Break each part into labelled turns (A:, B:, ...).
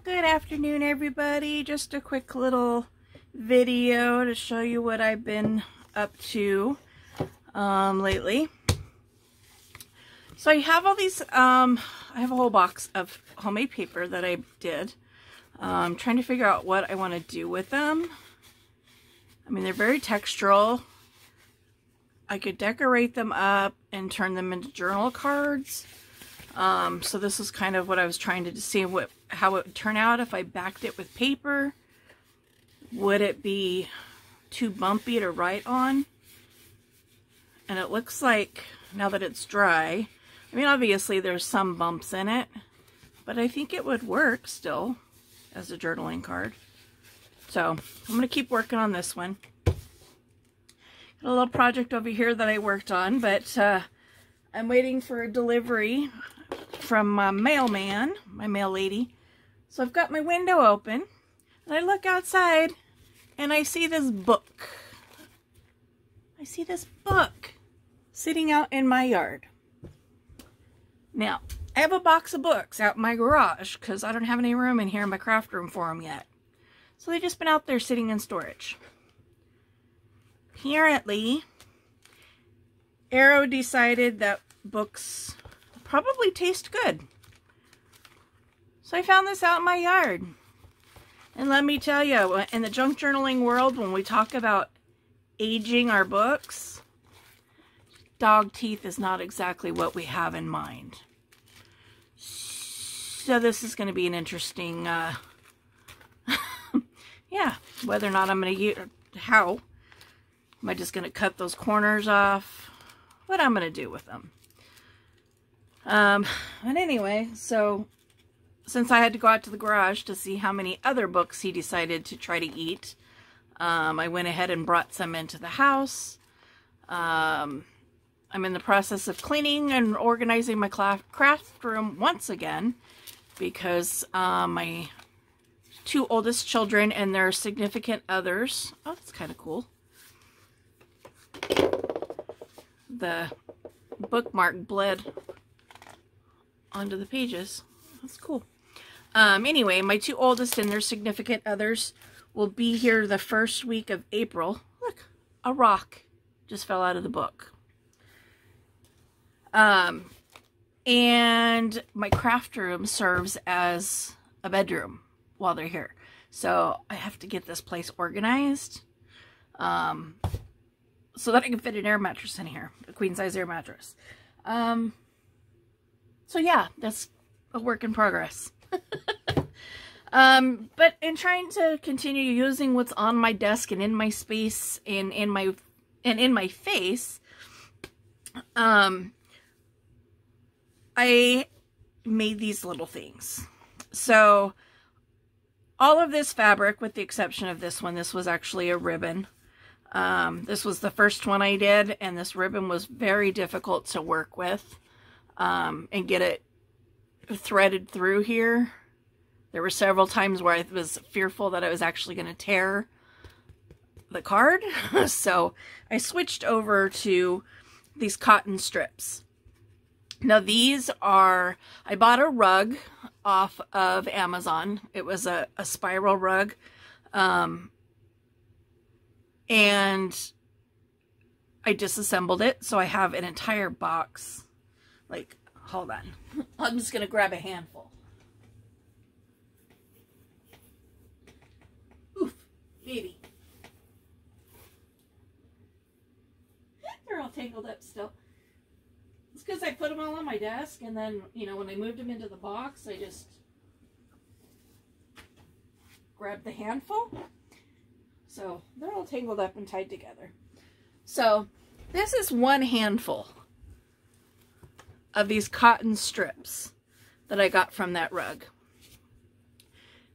A: Good afternoon, everybody. Just a quick little video to show you what I've been up to lately. So I have all these, I have a whole box of homemade paper that I did. I'm trying to figure out what I want to do with them. I mean, they're very textural. I could decorate them up and turn them into journal cards. So this is kind of what I was trying to see how it would turn out if I backed it with paper. Would it be too bumpy to write on? And it looks like, now that it's dry, I mean, obviously there's some bumps in it, but I think it would work still as a journaling card. So I'm going to keep working on this one. Got a little project over here that I worked on, but I'm waiting for a delivery from my mailman, my mail lady. So I've got my window open, and I look outside, and I see this book. I see this book sitting out in my yard. Now, I have a box of books out in my garage, because I don't have any room in here in my craft room for them yet. So they've just been out there sitting in storage. Apparently, Arrow decided that books probably taste good. So I found this out in my yard. And let me tell you, in the junk journaling world, when we talk about aging our books, dog teeth is not exactly what we have in mind. So this is going to be an interesting, yeah, whether or not I'm going to use, how. Am I just going to cut those corners off? What I'm going to do with them. And anyway, so since I had to go out to the garage to see how many other books he decided to try to eat, I went ahead and brought some into the house. I'm in the process of cleaning and organizing my craft room once again because my two oldest children and their significant others. Oh, that's kind of cool. The bookmark bled onto the pages. That's cool. Anyway, my two oldest and their significant others will be here the first week of April. Look, a rock just fell out of the book. And my craft room serves as a bedroom while they're here. So I have to get this place organized. So that I can fit an air mattress in here, a queen size air mattress. So yeah, that's a work in progress. But in trying to continue using what's on my desk and in my space and in my face, I made these little things. So all of this fabric, with the exception of this one, this was actually a ribbon. This was the first one I did, and this ribbon was very difficult to work with and get it threaded through here. There were several times where I was fearful that I was actually going to tear the card. So I switched over to these cotton strips. Now these are, I bought a rug off of Amazon. It was a spiral rug. And I disassembled it, so I have an entire box. Like, hold on. I'm just going to grab a handful. Oof, baby. They're all tangled up still. It's because I put them all on my desk, and then, you know, when I moved them into the box, I just grabbed the handful. So they're all tangled up and tied together. So this is one handful of these cotton strips that I got from that rug.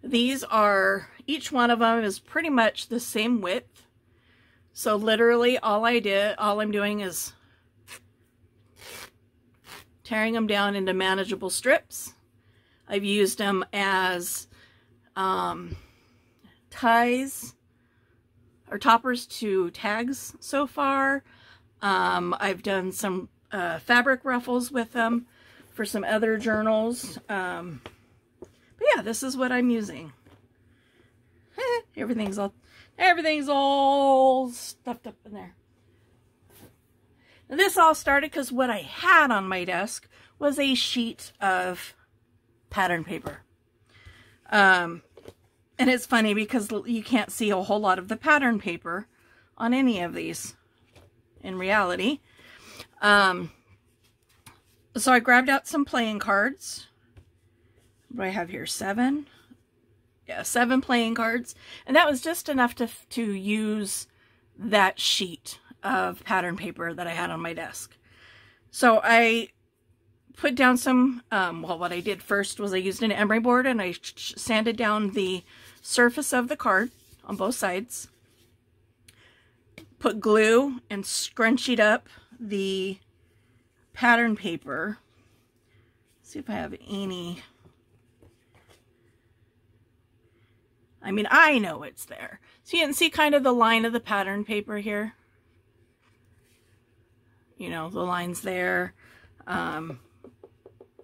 A: These are, each one of them is pretty much the same width. So literally all I'm doing is tearing them down into manageable strips. I've used them as ties or toppers to tags so far. I've done some fabric ruffles with them for some other journals. But yeah, this is what I'm using. Everything's all stuffed up in there. Now, this all started because what I had on my desk was a sheet of pattern paper. And it's funny because you can't see a whole lot of the pattern paper on any of these in reality. So I grabbed out some playing cards. What do I have here? 7? Yeah, 7 playing cards. And that was just enough to use that sheet of pattern paper that I had on my desk. So I put down some, well, what I did first was I used an emery board and I sanded down the surface of the card on both sides. Put glue and scrunched up the pattern paper. Let's see if I have any. I mean, I know it's there. So you can see kind of the line of the pattern paper here. You know, the lines there. You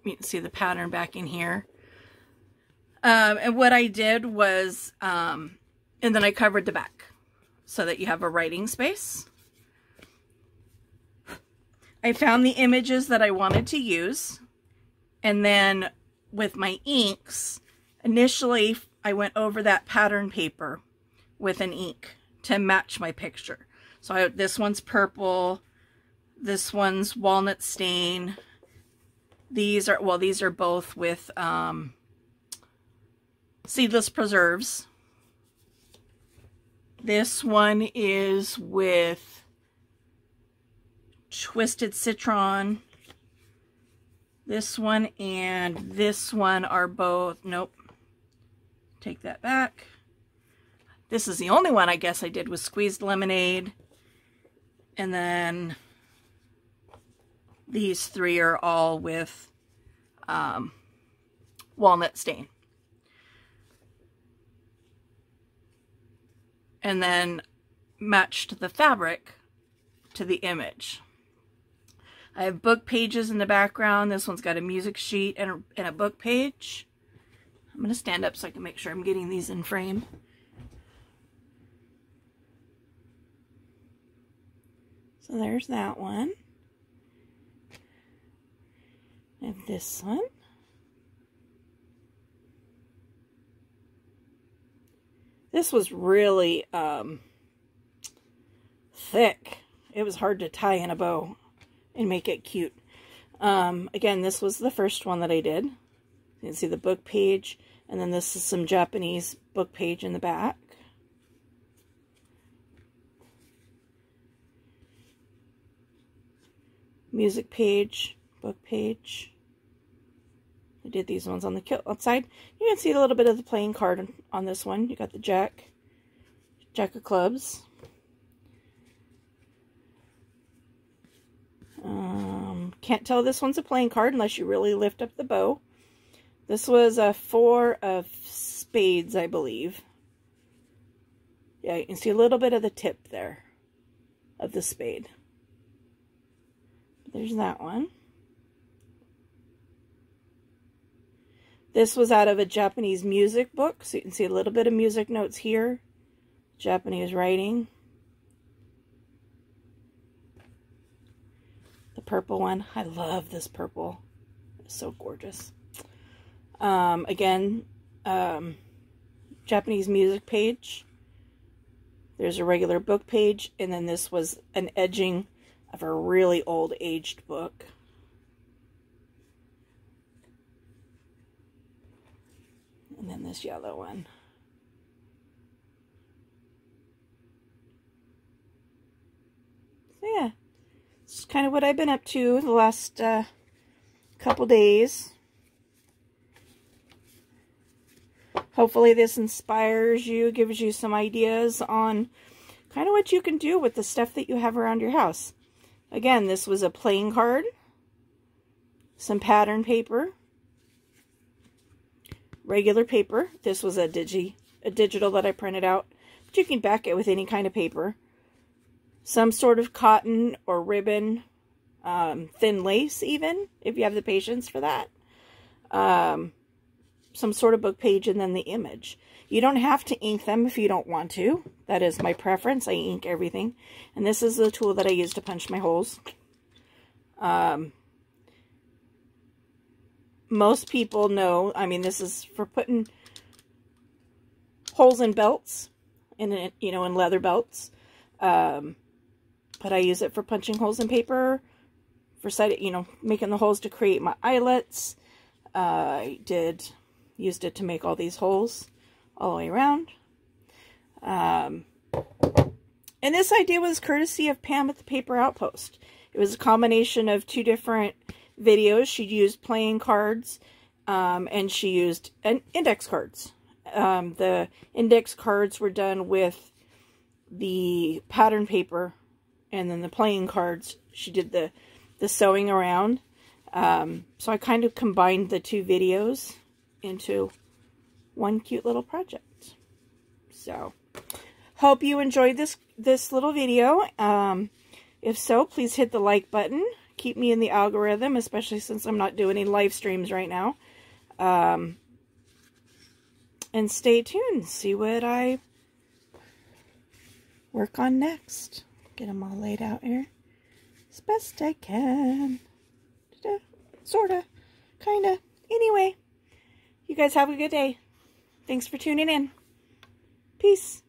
A: can see the pattern back in here. And what I did was, and then I covered the back so that you have a writing space. I found the images that I wanted to use. And then with my inks, initially I went over that pattern paper with an ink to match my picture. So this one's purple. This one's walnut stain. These are both with seedless preserves. This one is with twisted citron. This one and this one are both, nope, take that back. This is the only one I guess I did with squeezed lemonade. And then these 3 are all with walnut stain. And then matched the fabric to the image. I have book pages in the background. This one's got a music sheet and a book page. I'm going to stand up so I can make sure I'm getting these in frame. So there's that one. And this one. This was really thick. It was hard to tie in a bow and make it cute. Again, this was the first one that I did. You can see the book page, and then this is some Japanese book page in the back. Music page, book page. I did these ones on the kilt outside. You can see a little bit of the playing card on this one. You got the Jack of clubs. Can't tell this one's a playing card unless you really lift up the bow. This was a 4 of spades, I believe. Yeah, you can see a little bit of the tip there of the spade. There's that one. This was out of a Japanese music book, so you can see a little bit of music notes here. Japanese writing. The purple one. I love this purple. It's so gorgeous. Again, Japanese music page. There's a regular book page, and then this was an edging of a really old aged book. And then this yellow one. So yeah, it's kind of what I've been up to the last couple days. Hopefully this inspires you, gives you some ideas on kind of what you can do with the stuff that you have around your house. Again, this was a playing card, some pattern paper, regular paper. This was a digital that I printed out, but you can back it with any kind of paper. Some sort of cotton or ribbon, thin lace even, if you have the patience for that. some sort of book page and then the image. You don't have to ink them if you don't want to. That is my preference. I ink everything. And this is the tool that I use to punch my holes. Most people know, I mean, this is for putting holes in belts, in leather belts. But I use it for punching holes in paper, for making the holes to create my eyelets. I used it to make all these holes all the way around. And this idea was courtesy of Pam at the Paper Outpost. It was a combination of two different videos. She used playing cards, and she used index cards. The index cards were done with the pattern paper, and then the playing cards, she did the sewing around. So I kind of combined the two videos into one cute little project. So, hope you enjoyed this little video. If so, please hit the like button. Keep me in the algorithm, especially since I'm not doing any live streams right now. And stay tuned. See what I work on next. Get them all laid out here as best I can. Sorta. Kinda. Anyway, you guys have a good day. Thanks for tuning in. Peace.